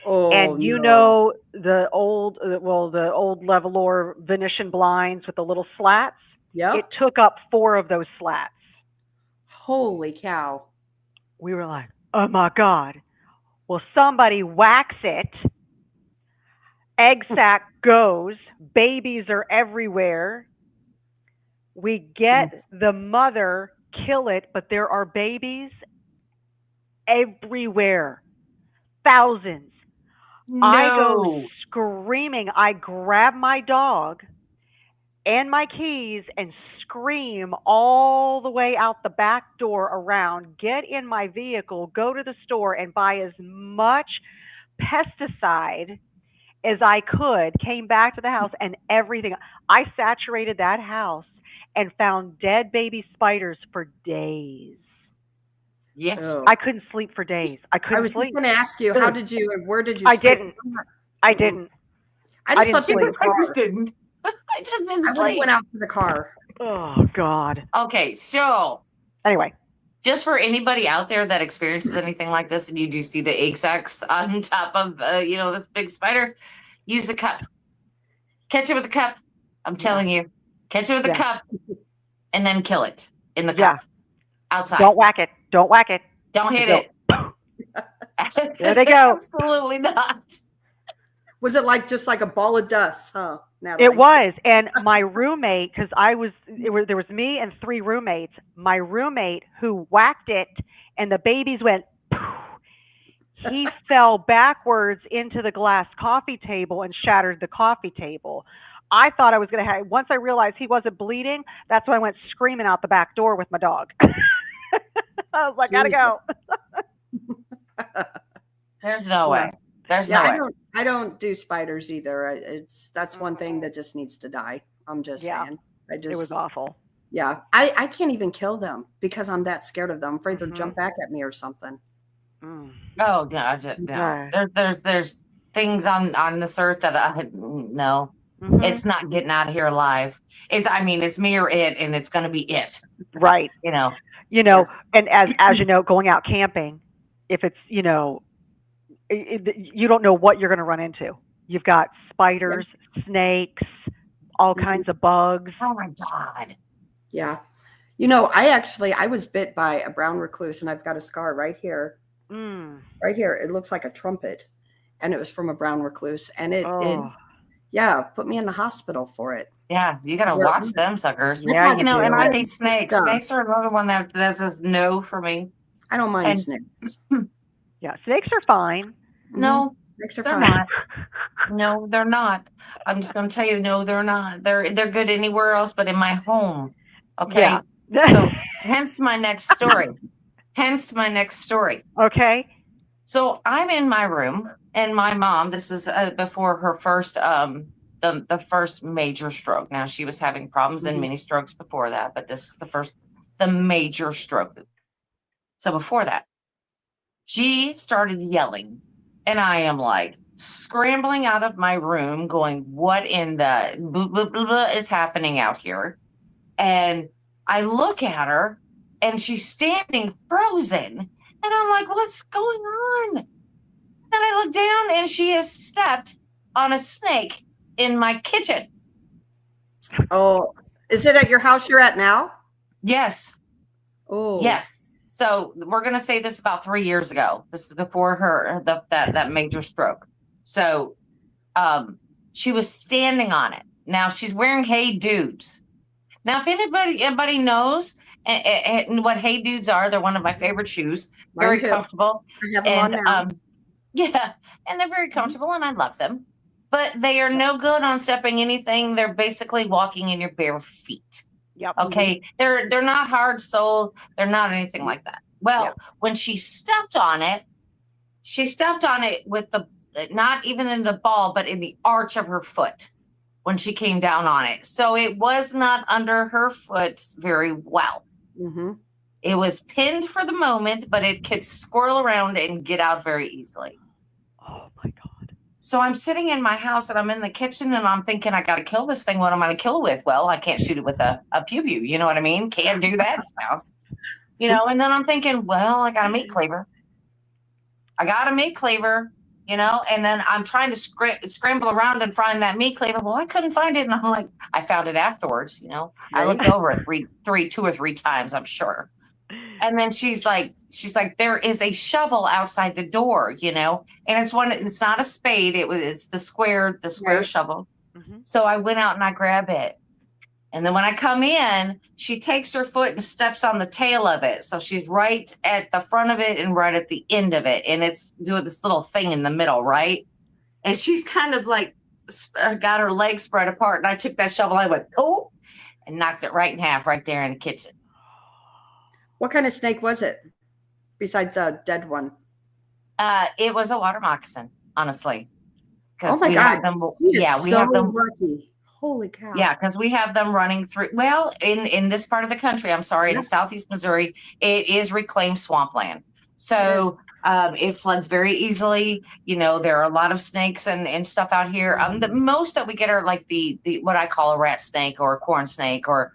the old Levolor Venetian blinds with the little slats? Yep. It took up 4 of those slats. Holy cow. We were like, oh my God. Well, somebody whacks it. Egg sac goes. Babies are everywhere. We get the mother, kill it, but there are babies everywhere. Thousands. No. I go screaming. I grab my dog and my keys and scream all the way out the back door around, get in my vehicle, go to the store and buy as much pesticide as I could, came back to the house and everything. I saturated that house and found dead baby spiders for days. Yes. Oh. I couldn't sleep for days. I couldn't sleep. I was going to ask you, how did you and where did you I sleep? didn't. I didn't. I just didn't slept in the I car. just didn't. I just didn't I sleep. went out to the car. Oh God. Okay, so Anyway. just for anybody out there that experiences anything like this, and you do see the egg sacs on top of this big spider, use a cup. Catch it with a cup. I'm telling you, catch it with a cup, and then kill it in the cup outside. Don't whack it. Don't whack it. Don't hit it. There they go. Absolutely not. Was it just like a ball of dust, huh, Natalie? It was. And my roommate, because there was me and 3 roommates. My roommate who whacked it, and the babies went, poof, he fell backwards into the glass coffee table and shattered the coffee table. I thought I was going to have, once I realized he wasn't bleeding, that's when I went screaming out the back door with my dog. I was like, gotta go. There's no way. There's no way. I don't do spiders either. That's one thing that just needs to die. I'm just saying. It was awful. Yeah. I can't even kill them because I'm that scared of them. I'm afraid they'll jump back at me or something. Oh no. There's things on this earth that no. It's not getting out of here alive. It's me or it, and it's gonna be it. Right. And as you know, going out camping, if it's you don't know what you're going to run into. You've got spiders, snakes, all kinds of bugs. Oh my God. Yeah. I was bit by a brown recluse, and I've got a scar right here. Right here. It looks like a trumpet, and it was from a brown recluse, and it put me in the hospital for it. Yeah, you got to watch them suckers. Yeah, and I hate snakes. Yeah. Snakes are another one that's a no for me. I don't mind snakes. Yeah, snakes are fine. No, they're fine. Not. No, they're not. I'm just going to tell you, no, they're not. They're good anywhere else but in my home. Okay. Yeah. So, hence my next story. Okay. So I'm in my room, and my mom. This is before her first the first major stroke. Now she was having problems and many strokes before that, but this is the major stroke. So before that, she started yelling, and I am like scrambling out of my room going, what in the blah, blah, blah, blah is happening out here? And I look at her, and she's standing frozen, and I'm like, what's going on? Then I look down, and she has stepped on a snake in my kitchen. Oh, is it at your house you're at now? Yes. Oh, yes. So we're going to say this about 3 years ago. This is before that major stroke. So she was standing on it. Now she's wearing Hey Dudes. Now, if anybody knows and what Hey Dudes are, they're one of my favorite shoes. Very comfortable. I have them on now. Yeah, and they're very comfortable, and I love them. But they are no good on stepping anything. They're basically walking in your bare feet. Yep. Okay. They're not hard soled. They're not anything like that. Well, when she stepped on it with not even in the ball, but in the arch of her foot when she came down on it. So it was not under her foot very well. Mm-hmm. It was pinned for the moment, but it could swirl around and get out very easily. Oh my God. So I'm sitting in my house, and I'm in the kitchen, and I'm thinking, I got to kill this thing. What am I going to kill it with? Well, I can't shoot it with a pew-pew. You know what I mean? Can't do that in the house. And then I'm thinking, well, I got a meat cleaver. And then I'm trying to scramble around and find that meat cleaver. Well, I couldn't find it. And I'm like, I found it afterwards. I looked over it 2 or 3 times, I'm sure. And then she's like, there is a shovel outside the door, and it's not a spade. It's the square shovel. Mm-hmm. So I went out and I grab it. And then when I come in, she takes her foot and steps on the tail of it. So she's right at the front of it and right at the end of it. And it's doing this little thing in the middle, right? And she's kind of like got her legs spread apart. And I took that shovel, I went, oh, and knocked it right in half right there in the kitchen. What kind of snake was it besides a dead one? It was a water moccasin, honestly. Oh my God. Have them, we have them. Lucky. Holy cow. Yeah, because we have them running through. Well, in this part of the country, I'm sorry, in southeast Missouri, it is reclaimed swampland. So It floods very easily. There are a lot of snakes and stuff out here. The most that we get are like the what I call a rat snake or a corn snake, or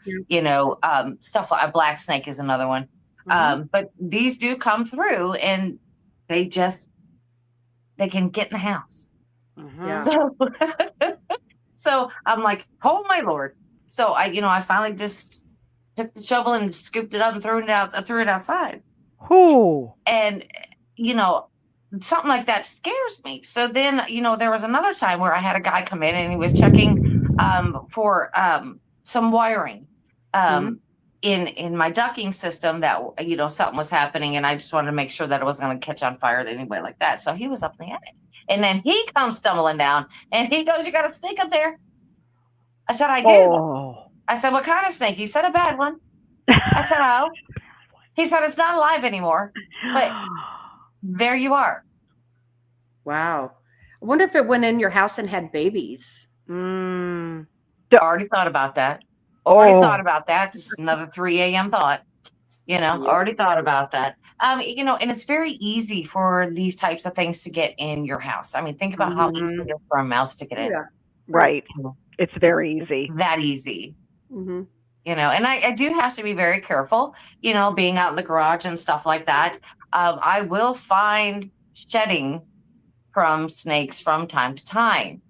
stuff like a black snake is another one. But these do come through, and they can get in the house. So I'm like, oh my Lord. So I finally just took the shovel and scooped it up and threw it outside. And something like that scares me. So then, there was another time where I had a guy come in and he was checking for some wiring in my ducting system that, something was happening, and I just wanted to make sure that it wasn't going to catch on fire anyway like that. So he was up in the attic, and then he comes stumbling down and he goes, "You got a snake up there?" I said, "I do." I said, "What kind of snake?" He said, "A bad one." I said, "Oh." He said, "It's not alive anymore, but there you are." Wow. I wonder if it went in your house and had babies. Already thought about that. Thought about that. Just another 3 a.m. thought. Already thought about that. And it's very easy for these types of things to get in your house. I mean, think about how easy it is for a mouse to get in. Yeah. Right. It's very easy. It's that easy. And I do have to be very careful, being out in the garage and stuff like that. I will find shedding from snakes from time to time.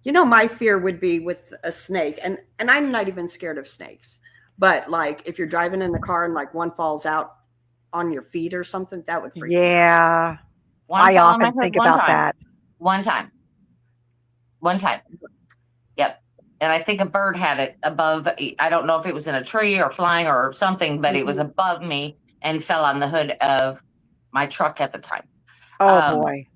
My fear would be with a snake, and I'm not even scared of snakes, but like if you're driving in the car and like one falls out on your feet or something, that would freak me out. I often think about that. One time. Yep. And I think a bird had it above. I don't know if it was in a tree or flying or something, but it was above me and fell on the hood of my truck at the time. Oh boy.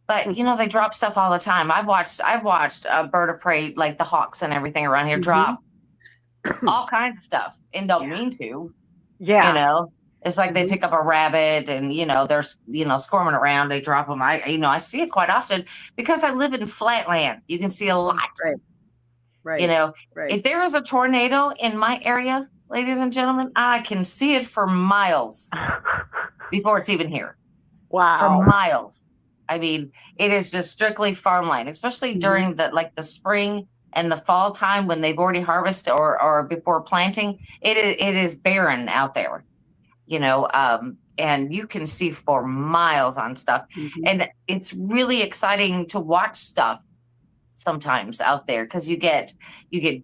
But they drop stuff all the time. I've watched a bird of prey, like the hawks and everything around here, drop all kinds of stuff and don't mean to. Yeah. It's like they pick up a rabbit and they're squirming around. They drop them. I see it quite often because I live in flatland. You can see a lot. Right. If there is a tornado in my area, ladies and gentlemen, I can see it for miles before it's even here. Wow. For miles. I mean, it is just strictly farmland, especially during the spring and the fall time when they've already harvested or before planting. It is barren out there, and you can see for miles on stuff. And it's really exciting to watch stuff sometimes out there because you get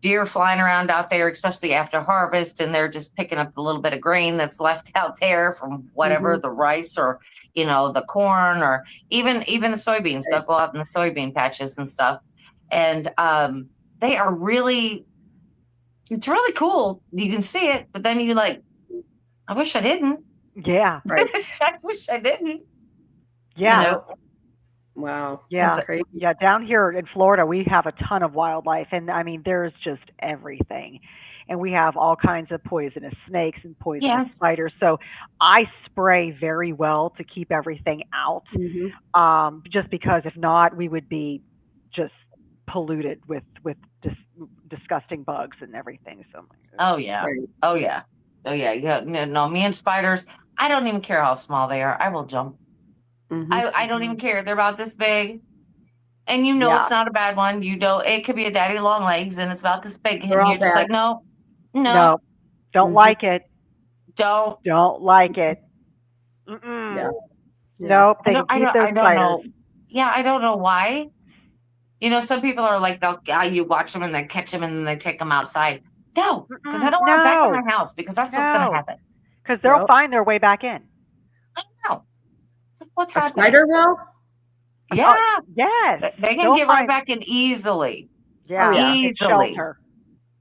deer flying around out there, especially after harvest, and they're just picking up the little bit of grain that's left out there from whatever the rice or the corn or even the soybeans. They'll go out in the soybean patches and stuff, and they are it's really cool. You can see it, but then you like, I wish I didn't. Yeah. Right. I wish I didn't. Yeah. Wow. Yeah. That's crazy. Yeah. Down here in Florida, we have a ton of wildlife, and I mean, there's just everything. And we have all kinds of poisonous snakes and poisonous spiders. So I spray very well to keep everything out. Just because if not, we would be just polluted with disgusting bugs and everything. So. Oh yeah. No, me and spiders. I don't even care how small they are. I will jump. I don't even care. They're about this big. And it's not a bad one. It could be a daddy long legs and it's about this big. And you're just like, no. Don't like it. Don't like it. Nope. They can keep those spiders. Know. Yeah, I don't know why. Some people are like, you watch them and they catch them and then they take them outside. No, because I don't want them back in my house because that's what's going to happen. Because they'll find their way back in. I know. What's a happening? spider will? Yeah. Yes. They can get right back in easily. Yeah. Easily. Shelter.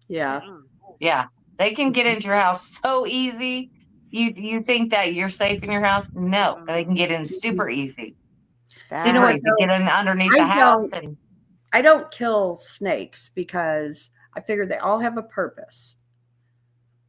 Yeah. Yeah. They can get into your house so easy. You think that you're safe in your house? No. They can get in super easy. Super easy. Get in underneath the house. I don't kill snakes because I figure they all have a purpose.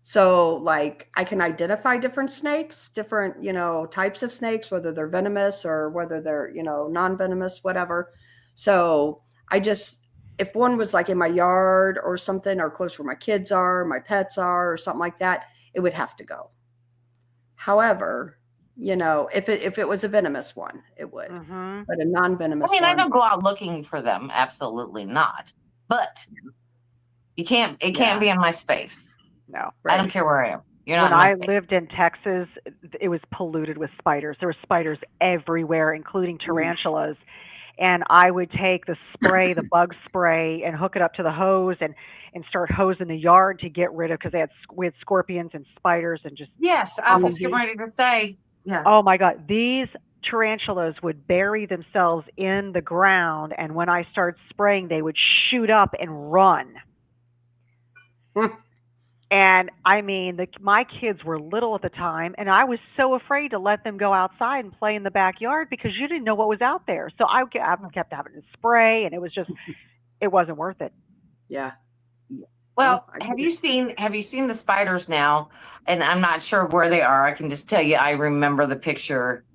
So like I can identify different snakes, different, types of snakes, whether they're venomous or whether they're, non-venomous, whatever. So if one was like in my yard or something or close where my kids are, my pets are or something like that, it would have to go. However, if it was a venomous one, it would. Mm-hmm. But a non-venomous I one. don't go out looking for them. Absolutely not. But it can't be in my space. No. I don't care where I am. You're not when in my I space. lived in Texas, it was polluted with spiders. There were spiders everywhere, including tarantulas. And I would take the spray, the bug spray, and hook it up to the hose and start hosing the yard to get rid of, because we had scorpions and spiders and just. Yes, I was just getting ready to say. Yeah. Oh my God, these tarantulas would bury themselves in the ground, and when I started spraying, they would shoot up and run. And I mean, my kids were little at the time, and I was so afraid to let them go outside and play in the backyard because you didn't know what was out there. So I kept having to spray, and it wasn't worth it. Yeah. Well, have you seen the spiders now? And I'm not sure where they are. I can just tell you, I remember the picture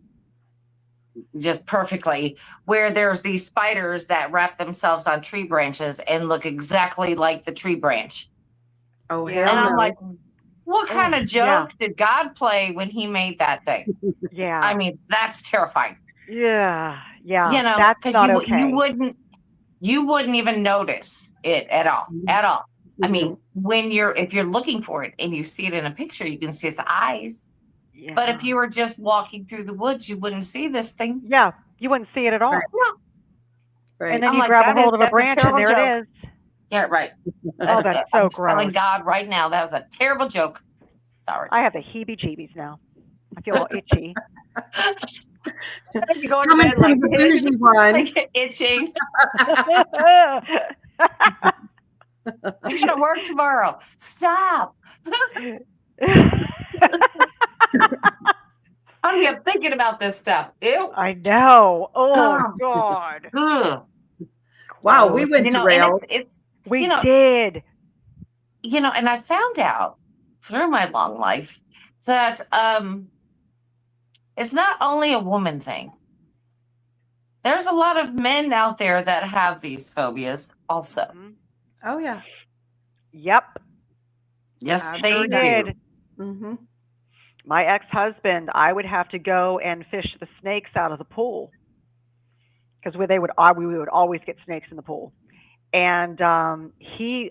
just perfectly, where there's these spiders that wrap themselves on tree branches and look exactly like the tree branch. Oh, hell and no. I'm like, what kind of joke did God play when he made that thing? Yeah. I mean, that's terrifying. Yeah. That's not okay. You wouldn't even notice it at all. I mean, if you're looking for it and you see it in a picture, you can see its eyes. Yeah. But if you were just walking through the woods, you wouldn't see this thing. Yeah, you wouldn't see it at all. Right. No. Right. And then you grab a hold of a branch and there it is. Yeah, right. Oh, that's so I'm gross. telling God right now, that was a terrible joke. Sorry. I have the heebie-jeebies now. I feel all itchy. You're going to bed like itching. I'm going to work tomorrow. Stop. I'm here thinking about this stuff. Ew. I know. Oh, God. Wow, we went derailed. We did. And I found out through my long life that it's not only a woman thing. There's a lot of men out there that have these phobias also. Mm-hmm. Oh, yeah. Yep. Yes, they sure did. Mm-hmm. My ex-husband, I would have to go and fish the snakes out of the pool because we would always get snakes in the pool. And he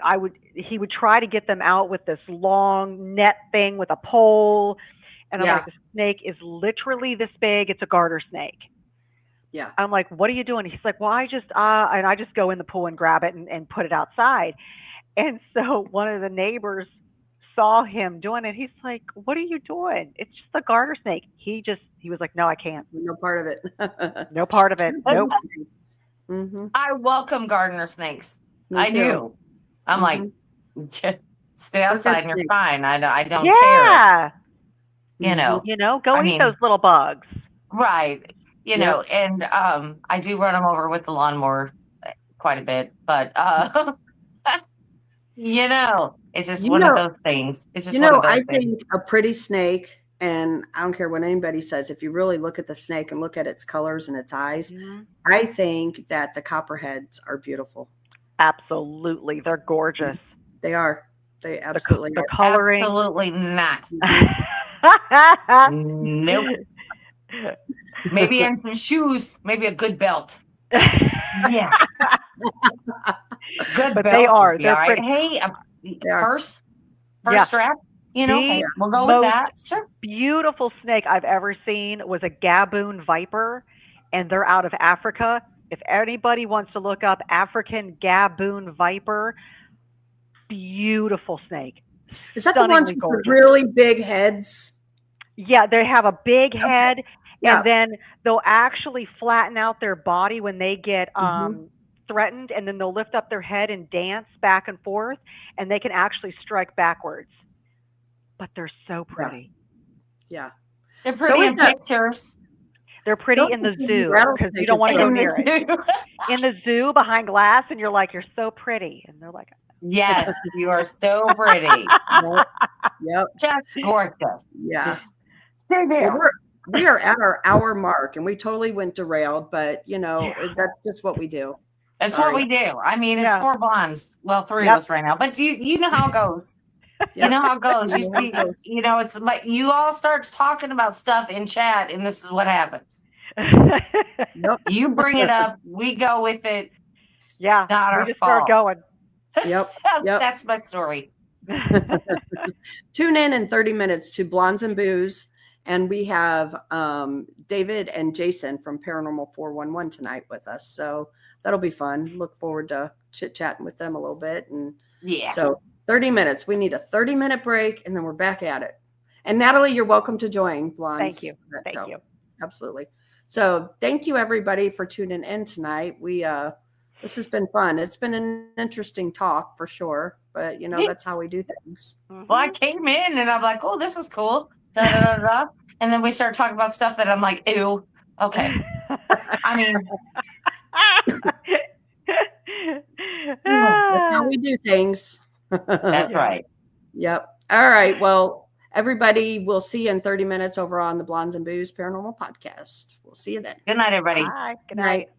would try to get them out with this long net thing with a pole. And I'm like, the snake is literally this big. It's a garter snake. Yeah. I'm like, what are you doing? He's like, well, I just go in the pool and grab it and put it outside. And so one of the neighbors saw him doing it. He's like, what are you doing? It's just a garter snake. He was like, no, I can't. No part of it. No part of it. Nope. Mm-hmm. I welcome gardener snakes. I do. I'm like, stay outside and you're fine. I don't care. Go eat those little bugs. Right. know, and I do run them over with the lawnmower quite a bit, but it's just one of those things. It's just one of those things. I think a pretty snake, and I don't care what anybody says, if you really look at the snake and look at its colors and its eyes, I think that the copperheads are beautiful. Absolutely. They're gorgeous. They are. They absolutely the coloring. Absolutely not. Nope. Maybe in some shoes, maybe a good belt. Yeah. Good but belt. They are. They're Pretty. Hey, first strap. We'll go with that. Sure. Beautiful snake I've ever seen was a gaboon viper, and they're out of Africa. If anybody wants to look up African gaboon viper, beautiful snake. Is that the ones with the really big heads? Yeah, they have a big head, and then they'll actually flatten out their body when they get threatened, and then they'll lift up their head and dance back and forth, and they can actually strike backwards. But they're so pretty. Yeah. They're pretty in pictures. They're pretty in the zoo because you don't want to go near it. In the zoo behind glass, and you're like, you're so pretty. And they're like, yes, you are so pretty. Yep. Just gorgeous. Yeah. Just stay there. Well, we are at our hour mark, and we totally went derailed, but, that's just what we do. That's what we do. I mean, it's 4 blondes. Well, 3 of us right now. But you know how it goes. You know how it goes. You know how it goes. You know, it's like you all start talking about stuff in chat, and this is what happens. Yep. You bring it up, we go with it. Yeah, Not we our just start fault. going. Yep. That's my story. Tune in 30 minutes to Blondes and Booze. And we have David and Jason from Paranormal 411 tonight with us. So that'll be fun. Look forward to chit-chatting with them a little bit. And Yeah. so 30 minutes. We need a 30-minute break, and then we're back at it. And Natalie, you're welcome to join Blondes. Thank you. Thank you. Absolutely. So thank you, everybody, for tuning in tonight. This has been fun. It's been an interesting talk for sure. But, you know, that's how we do things. Well, I came in and I'm like, oh, this is cool. Da, da, da, da. And then we start talking about stuff that I'm like, ew. Okay. I mean, That's how we do things. that's right. Yep. All right. Well, everybody, we'll see you in 30 minutes over on the Blondes and Booze Paranormal Podcast. We'll see you then. Good night, everybody. Bye. Good night.